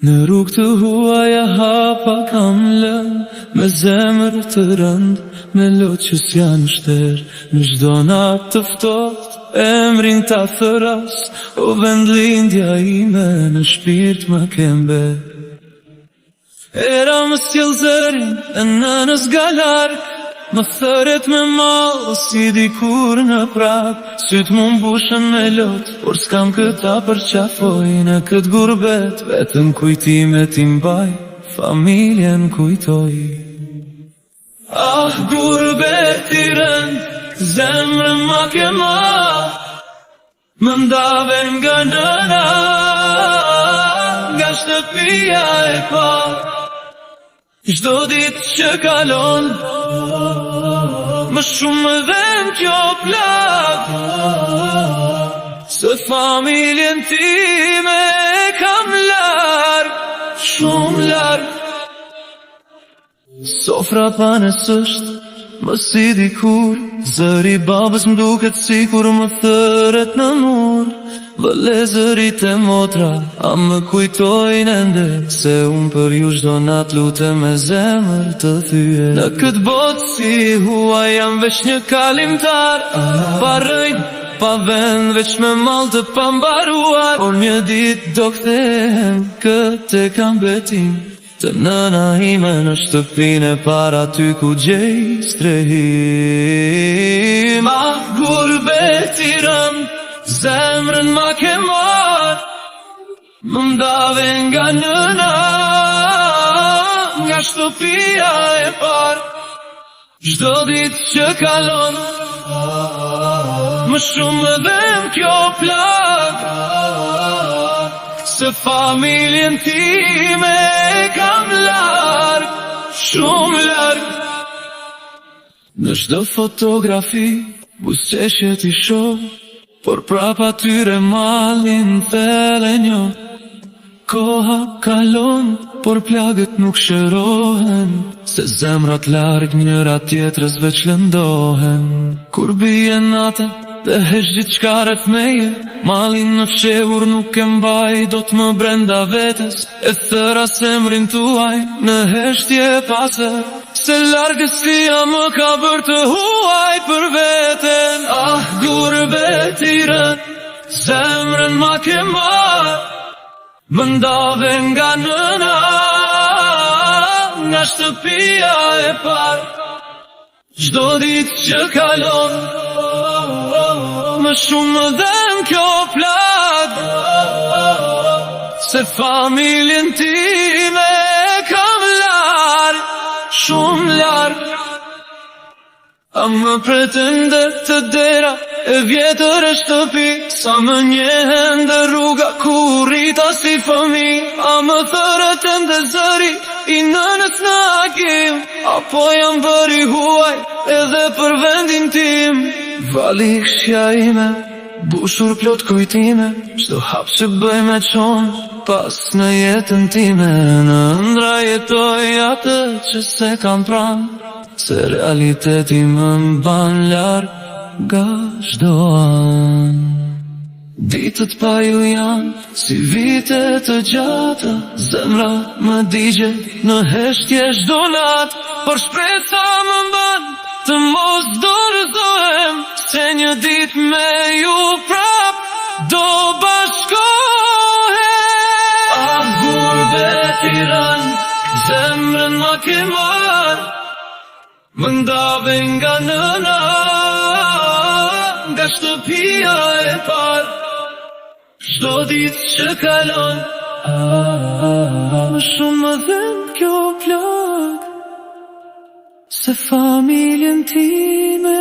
Në rrugë të huaja hapa kam lënë, me zemër të rënd, me loqës janë shter. Në çdo natë të ftohtë, emrin ta thëras, o vendlindja ime, në shpirt më ke mbet. Era më sjell zërin e nënës galar, më thëret me mall si dikur në prag. Syt mu mbushën me lot, por s'kam këta për qafoj. Në kët gurbet, vetëm kujtimet i mbaj, familjen kujtoj. Ah, gurbet i rënd, zemrën ma ke marr, më ndave nga nëna, nga shtëpia e parë. Çdo ditë që kalon, më shumë më dhem kjo plak, se familjen time e kam larg, shumë larg. Sofra panes është, më si dikur, zëri babës m'duket sikur më thëret në mur. Vëllezërit e motra, a më kujtojnë ende, se unë për ju çdo natë lutem me zemër të thyje. Në këtë botë si huaj jam veç një kalimtar, pa rëjnë, pa vend, veç me mall të pambaruar. Por një ditë do kthehem, këtë e kam betim, të nëna ime në shtëpinë e para ty ku gjej strehim. Ah, gurbet i rënd, zemrën ma ke marr, më ndave nga nëna, nga shtëpia e parë. Çdo ditë që kalon, më shumë më dhem kjo plak, se familjen time e kam larg, shumë larg. Në çdo fotografi, buzëqeshjet i shoh, por prapa tyre mallin thellë njo. Koha kalon, por plagët nuk shërohen, se zemrat larg njëra tjetrës veç lëndohen. Kur bie nata dhe hesh gjithçka rreth meje, mallin në fshehur nuk e mbaj dot më brenda vetes. E thëra semrin tuaj në heshtje pasër, se largësia më ka bërë të huaj për veten. Ah, gurbet i rënd, zemrën ma ke marr, më ndave nga nëna, nga shtëpia e parë. Çdo ditë që kalon, më shumë më dhem kjo plak, se familjen time e kam larg, shumë larg. A më pretender të dera e vjetër e shtëpi, sa më njehen dhe rruga ku rrita si fëmi. A më thërët ende zëri i nënës në hakim, apo jam bëri huaj edhe për vendin tim. Vali kshja ime, bushur plot kujtime, çdo hap që bëj me qon, pas në jetën time. Në ëndra jetoj atë që se kam pran, se realiteti më mban larg nga çdo an. Ditët pa ju janë si vite të gjata, zemra më digje në heshtje çdo natë, por shpresa më mban të mos dorëzohem, se një ditë me ju prap do bashkohem. Ah, gurbet i rënd, zemrën ma ke marr, më ndave nga nëna, nga shtëpia e parë. Çdo ditë që kalon, më shumë më dhem kjo plak, se familjen time